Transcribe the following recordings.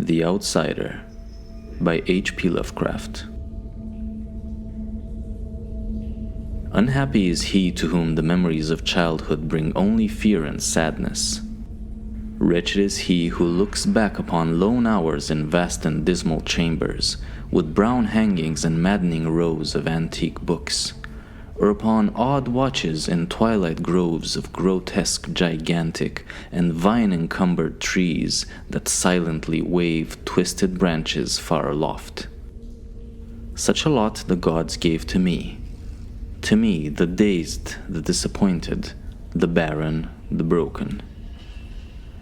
The Outsider by H.P. Lovecraft. Unhappy is he to whom the memories of childhood bring only fear and sadness. Wretched is he who looks back upon lone hours in vast and dismal chambers, with brown hangings and maddening rows of antique books, or upon odd watches in twilight groves of grotesque, gigantic, and vine-encumbered trees that silently wave twisted branches far aloft. Such a lot the gods gave to me, the dazed, the disappointed, the barren, the broken.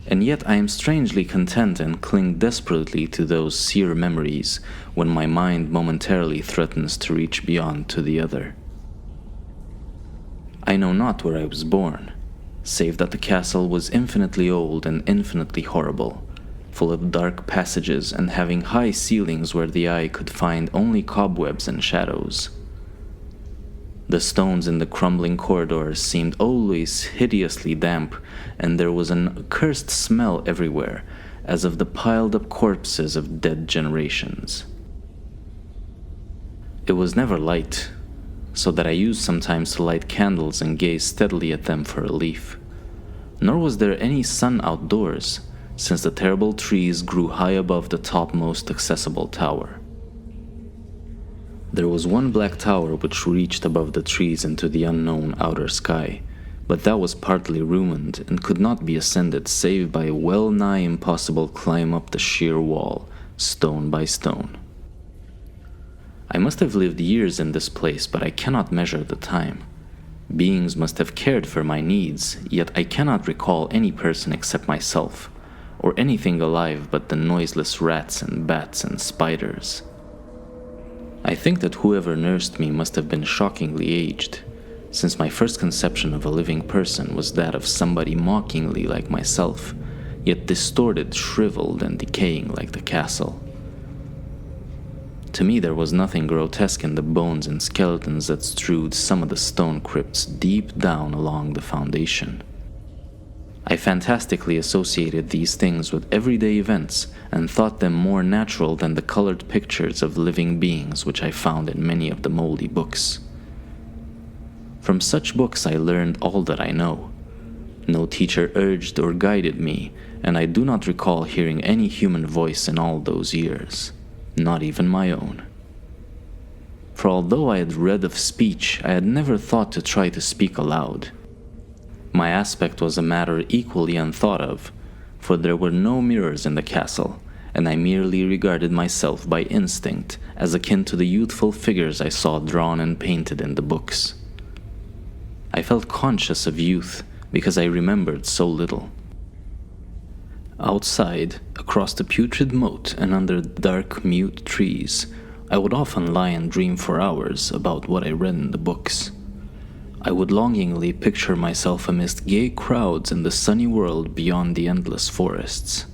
And yet I am strangely content and cling desperately to those sear memories when my mind momentarily threatens to reach beyond to the other. I know not where I was born, save that the castle was infinitely old and infinitely horrible, full of dark passages and having high ceilings where the eye could find only cobwebs and shadows. The stones in the crumbling corridors seemed always hideously damp, and there was an accursed smell everywhere, as of the piled-up corpses of dead generations. It was never light, so that I used sometimes to light candles and gaze steadily at them for relief. Nor was there any sun outdoors, since the terrible trees grew high above the topmost accessible tower. There was one black tower which reached above the trees into the unknown outer sky, but that was partly ruined and could not be ascended save by a well-nigh impossible climb up the sheer wall, stone by stone. I must have lived years in this place, but I cannot measure the time. Beings must have cared for my needs, yet I cannot recall any person except myself, or anything alive but the noiseless rats and bats and spiders. I think that whoever nursed me must have been shockingly aged, since my first conception of a living person was that of somebody mockingly like myself, yet distorted, shriveled, and decaying like the castle. To me there was nothing grotesque in the bones and skeletons that strewed some of the stone crypts deep down along the foundation. I fantastically associated these things with everyday events and thought them more natural than the colored pictures of living beings which I found in many of the moldy books. From such books I learned all that I know. No teacher urged or guided me, and I do not recall hearing any human voice in all those years, not even my own. For although I had read of speech, I had never thought to try to speak aloud. My aspect was a matter equally unthought of, for there were no mirrors in the castle, and I merely regarded myself by instinct as akin to the youthful figures I saw drawn and painted in the books. I felt conscious of youth because I remembered so little. Outside, across the putrid moat and under the dark, mute trees, I would often lie and dream for hours about what I read in the books. I would longingly picture myself amidst gay crowds in the sunny world beyond the endless forests.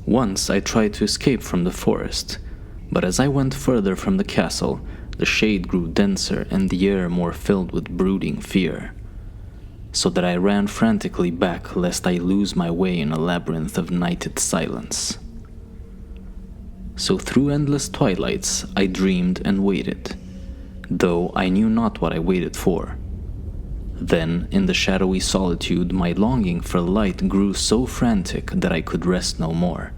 Once I tried to escape from the forest, but as I went further from the castle, the shade grew denser and the air more filled with brooding fear, so that I ran frantically back lest I lose my way in a labyrinth of nighted silence. So through endless twilights I dreamed and waited, though I knew not what I waited for. Then, in the shadowy solitude, my longing for light grew so frantic that I could rest no more,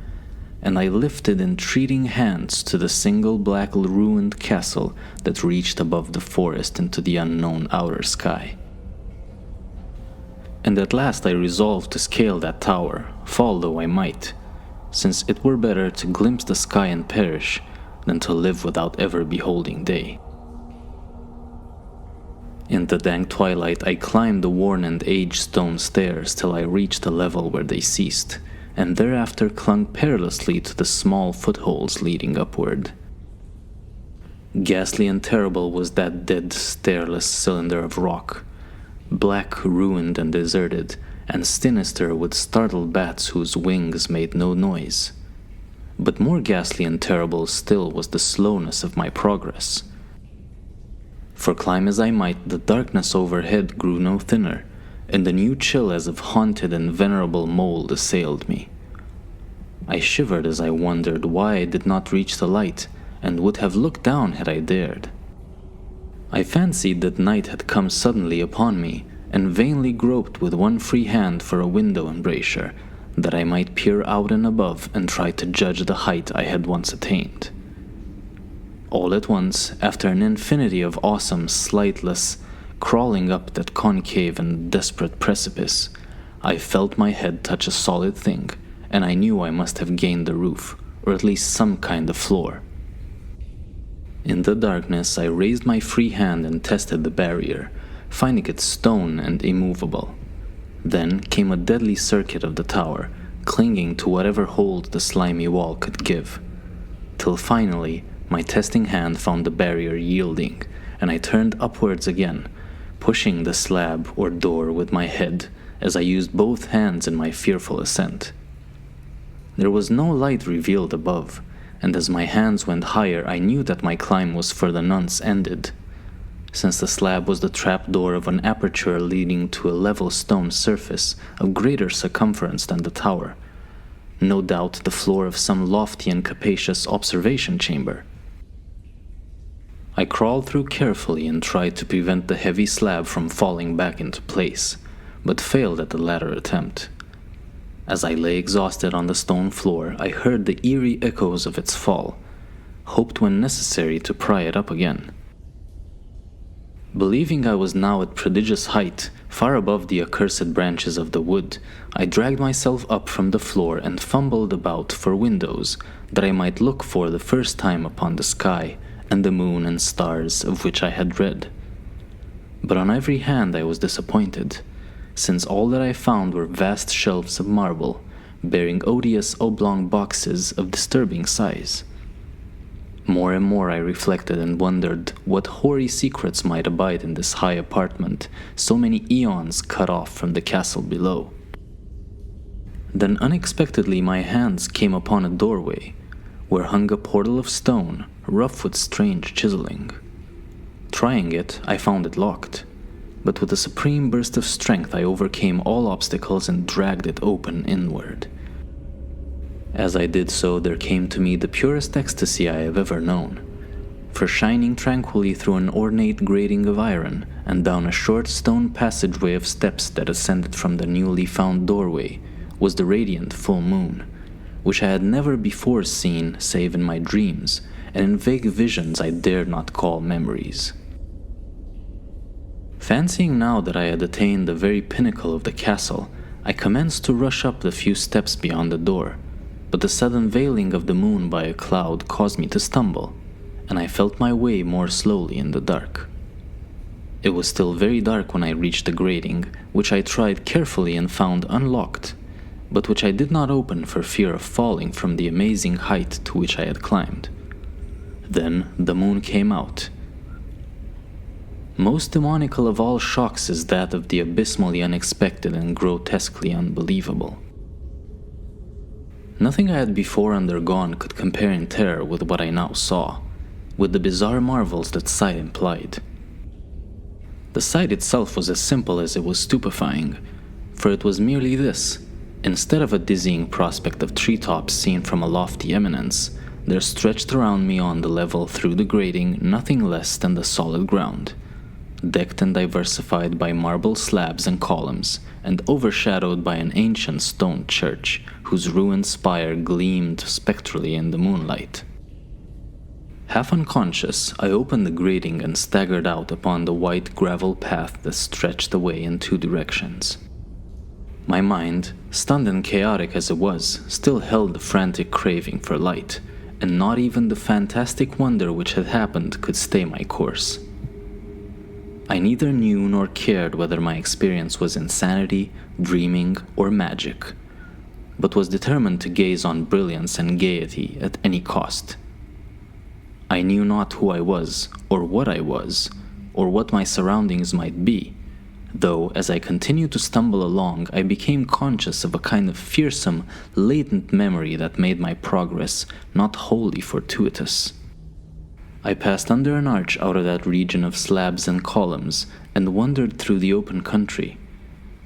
and I lifted entreating hands to the single black ruined castle that reached above the forest into the unknown outer sky. And at last I resolved to scale that tower, fall though I might, since it were better to glimpse the sky and perish than to live without ever beholding day. In the dank twilight I climbed the worn and aged stone stairs till I reached a level where they ceased, and thereafter clung perilously to the small footholds leading upward. Ghastly and terrible was that dead, stairless cylinder of rock, black, ruined, and deserted, and sinister with startled bats whose wings made no noise. But more ghastly and terrible still was the slowness of my progress. For climb as I might, the darkness overhead grew no thinner, and a new chill as of haunted and venerable mold assailed me. I shivered as I wondered why I did not reach the light, and would have looked down had I dared. I fancied that night had come suddenly upon me, and vainly groped with one free hand for a window embrasure, that I might peer out and above and try to judge the height I had once attained. All at once, after an infinity of awesome, slightless crawling up that concave and desperate precipice, I felt my head touch a solid thing, and I knew I must have gained the roof, or at least some kind of floor. In the darkness, I raised my free hand and tested the barrier, finding it stone and immovable. Then came a deadly circuit of the tower, clinging to whatever hold the slimy wall could give, till finally my testing hand found the barrier yielding, and I turned upwards again, pushing the slab or door with my head as I used both hands in my fearful ascent. There was no light revealed above, and as my hands went higher I knew that my climb was for the nonce ended, since the slab was the trapdoor of an aperture leading to a level stone surface of greater circumference than the tower, no doubt the floor of some lofty and capacious observation chamber. I crawled through carefully and tried to prevent the heavy slab from falling back into place, but failed at the latter attempt. As I lay exhausted on the stone floor, I heard the eerie echoes of its fall, hoped when necessary to pry it up again. Believing I was now at prodigious height, far above the accursed branches of the wood, I dragged myself up from the floor and fumbled about for windows that I might look for the first time upon the sky and the moon and stars of which I had read. But on every hand I was disappointed, since all that I found were vast shelves of marble, bearing odious oblong boxes of disturbing size. More and more I reflected and wondered what hoary secrets might abide in this high apartment, so many eons cut off from the castle below. Then unexpectedly my hands came upon a doorway, where hung a portal of stone, rough with strange chiseling. Trying it, I found it locked, but with a supreme burst of strength I overcame all obstacles and dragged it open inward. As I did so, there came to me the purest ecstasy I have ever known, for shining tranquilly through an ornate grating of iron and down a short stone passageway of steps that ascended from the newly found doorway was the radiant full moon, which I had never before seen save in my dreams, and in vague visions I dared not call memories. Fancying now that I had attained the very pinnacle of the castle, I commenced to rush up the few steps beyond the door, but the sudden veiling of the moon by a cloud caused me to stumble, and I felt my way more slowly in the dark. It was still very dark when I reached the grating, which I tried carefully and found unlocked, but which I did not open for fear of falling from the amazing height to which I had climbed. Then the moon came out. Most demoniacal of all shocks is that of the abysmally unexpected and grotesquely unbelievable. Nothing I had before undergone could compare in terror with what I now saw, with the bizarre marvels that sight implied. The sight itself was as simple as it was stupefying, for it was merely this: instead of a dizzying prospect of treetops seen from a lofty eminence, there stretched around me on the level through the grating nothing less than the solid ground, decked and diversified by marble slabs and columns, and overshadowed by an ancient stone church, whose ruined spire gleamed spectrally in the moonlight. Half unconscious, I opened the grating and staggered out upon the white gravel path that stretched away in two directions. My mind, stunned and chaotic as it was, still held the frantic craving for light, and not even the fantastic wonder which had happened could stay my course. I neither knew nor cared whether my experience was insanity, dreaming, or magic, but was determined to gaze on brilliance and gaiety at any cost. I knew not who I was, or what my surroundings might be, though as I continued to stumble along, I became conscious of a kind of fearsome, latent memory that made my progress not wholly fortuitous. I passed under an arch out of that region of slabs and columns, and wandered through the open country.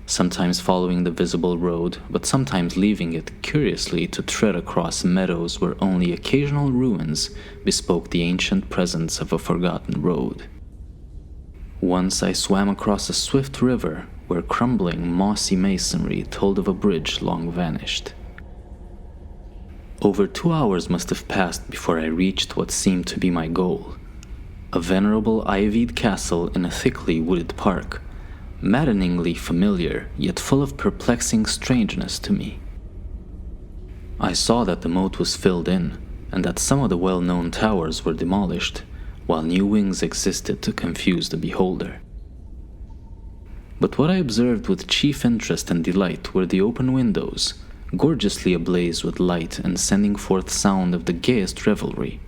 sometimes following the visible road, but sometimes leaving it curiously to tread across meadows where only occasional ruins bespoke the ancient presence of a forgotten road. Once I swam across a swift river where crumbling, mossy masonry told of a bridge long vanished. Over 2 hours must have passed before I reached what seemed to be my goal, a venerable ivied castle in a thickly wooded park, maddeningly familiar, yet full of perplexing strangeness to me. I saw that the moat was filled in, and that some of the well-known towers were demolished, while new wings existed to confuse the beholder. But what I observed with chief interest and delight were the open windows, gorgeously ablaze with light and sending forth sound of the gayest revelry.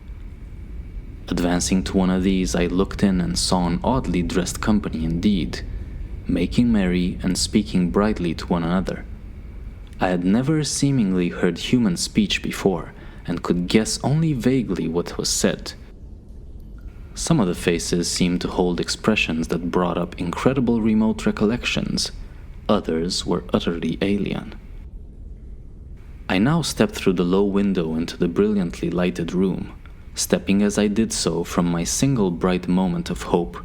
Advancing to one of these, I looked in and saw an oddly dressed company indeed, making merry and speaking brightly to one another. I had never seemingly heard human speech before, and could guess only vaguely what was said. Some of the faces seemed to hold expressions that brought up incredible remote recollections. Others were utterly alien. I now stepped through the low window into the brilliantly lighted room, stepping as I did so from my single bright moment of hope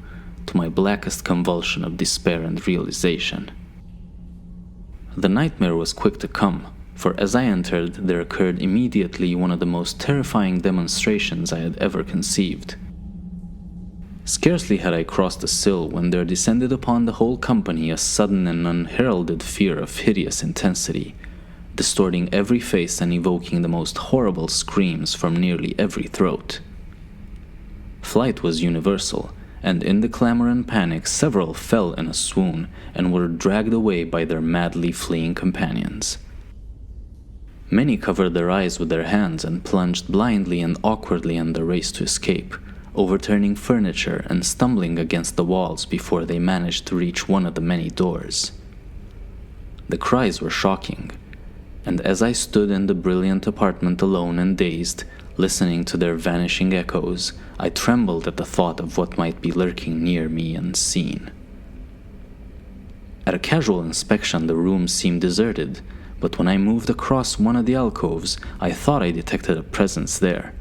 to my blackest convulsion of despair and realization. The nightmare was quick to come, for as I entered, there occurred immediately one of the most terrifying demonstrations I had ever conceived. Scarcely had I crossed the sill when there descended upon the whole company a sudden and unheralded fear of hideous intensity, distorting every face and evoking the most horrible screams from nearly every throat. Flight was universal, and in the clamor and panic several fell in a swoon and were dragged away by their madly fleeing companions. Many covered their eyes with their hands and plunged blindly and awkwardly in the race to escape, overturning furniture and stumbling against the walls before they managed to reach one of the many doors. The cries were shocking, and as I stood in the brilliant apartment alone and dazed, listening to their vanishing echoes, I trembled at the thought of what might be lurking near me unseen. At a casual inspection, the room seemed deserted, but when I moved across one of the alcoves, I thought I detected a presence there,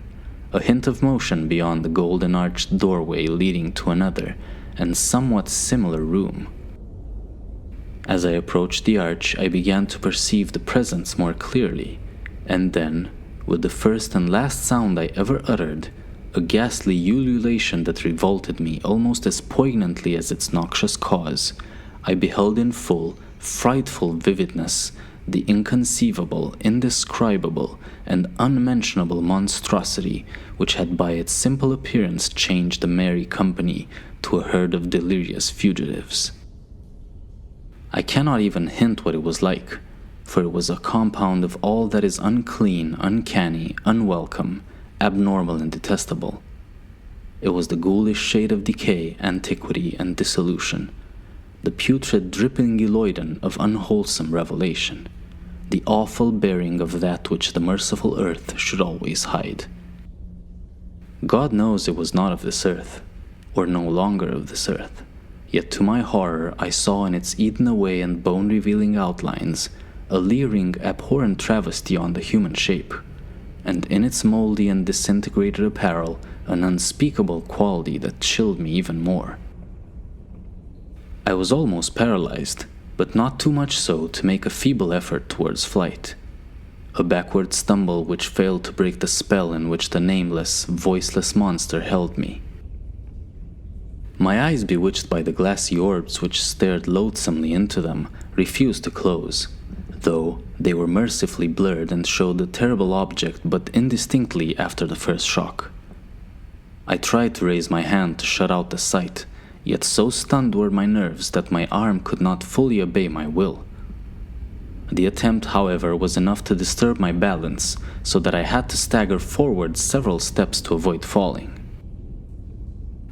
a hint of motion beyond the golden-arched doorway leading to another and somewhat similar room. As I approached the arch, I began to perceive the presence more clearly, and then, with the first and last sound I ever uttered, a ghastly ululation that revolted me almost as poignantly as its noxious cause, I beheld in full, frightful vividness the inconceivable, indescribable, and unmentionable monstrosity which had by its simple appearance changed the merry company to a herd of delirious fugitives. I cannot even hint what it was like, for it was a compound of all that is unclean, uncanny, unwelcome, abnormal, and detestable. It was the ghoulish shade of decay, antiquity, and dissolution, the putrid dripping geloiden of unwholesome revelation, the awful bearing of that which the merciful earth should always hide. God knows it was not of this earth, or no longer of this earth, yet to my horror I saw in its eaten-away and bone-revealing outlines a leering, abhorrent travesty on the human shape, and in its moldy and disintegrated apparel an unspeakable quality that chilled me even more. I was almost paralyzed, but not too much so to make a feeble effort towards flight, a backward stumble which failed to break the spell in which the nameless, voiceless monster held me. My eyes, bewitched by the glassy orbs which stared loathsomely into them, refused to close, though they were mercifully blurred and showed the terrible object but indistinctly after the first shock. I tried to raise my hand to shut out the sight, yet so stunned were my nerves that my arm could not fully obey my will. The attempt, however, was enough to disturb my balance, so that I had to stagger forward several steps to avoid falling.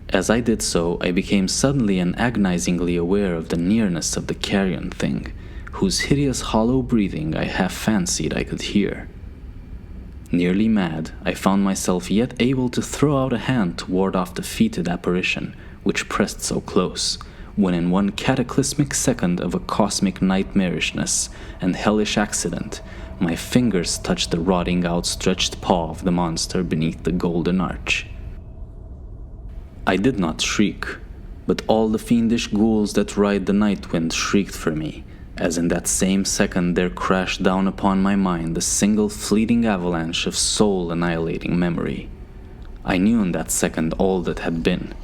As I did so, I became suddenly and agonizingly aware of the nearness of the carrion thing, whose hideous hollow breathing I half fancied I could hear. Nearly mad, I found myself yet able to throw out a hand to ward off the fetid apparition, which pressed so close, when in one cataclysmic second of a cosmic nightmarishness and hellish accident, my fingers touched the rotting outstretched paw of the monster beneath the golden arch. I did not shriek, but all the fiendish ghouls that ride the night wind shrieked for me, as in that same second there crashed down upon my mind a single fleeting avalanche of soul-annihilating memory. I knew in that second all that had been.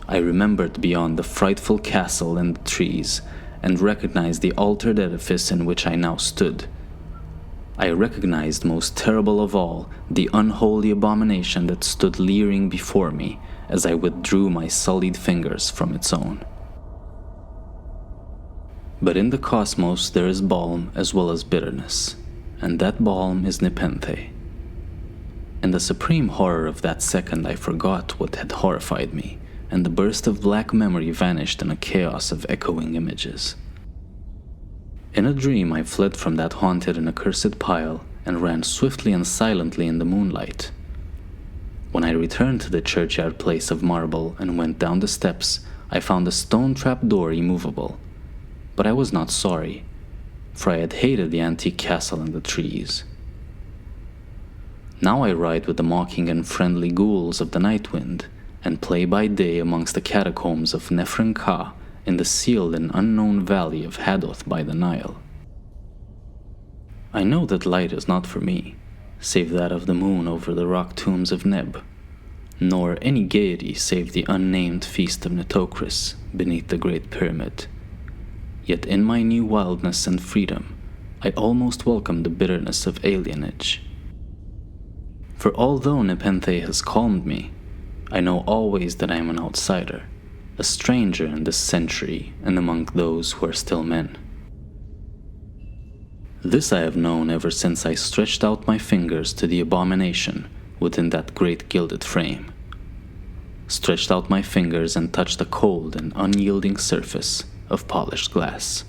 I remembered beyond the frightful castle and the trees, and recognized the altered edifice in which I now stood. I recognized, most terrible of all, the unholy abomination that stood leering before me as I withdrew my sullied fingers from its own. But in the cosmos there is balm as well as bitterness, and that balm is Nepenthe. In the supreme horror of that second I forgot what had horrified me, and the burst of black memory vanished in a chaos of echoing images. In a dream I fled from that haunted and accursed pile and ran swiftly and silently in the moonlight. When I returned to the churchyard place of marble and went down the steps, I found the stone trap door immovable. But I was not sorry, for I had hated the antique castle and the trees. Now I ride with the mocking and friendly ghouls of the night wind, and play by day amongst the catacombs of Nefren-Ka in the sealed and unknown valley of Hadoth by the Nile. I know that light is not for me, save that of the moon over the rock tombs of Neb, nor any gaiety save the unnamed feast of Nitocris beneath the Great Pyramid. Yet in my new wildness and freedom, I almost welcome the bitterness of alienage. For although Nepenthe has calmed me, I know always that I am an outsider, a stranger in this century and among those who are still men. This I have known ever since I stretched out my fingers to the abomination within that great gilded frame. Stretched out my fingers and touched the cold and unyielding surface of polished glass.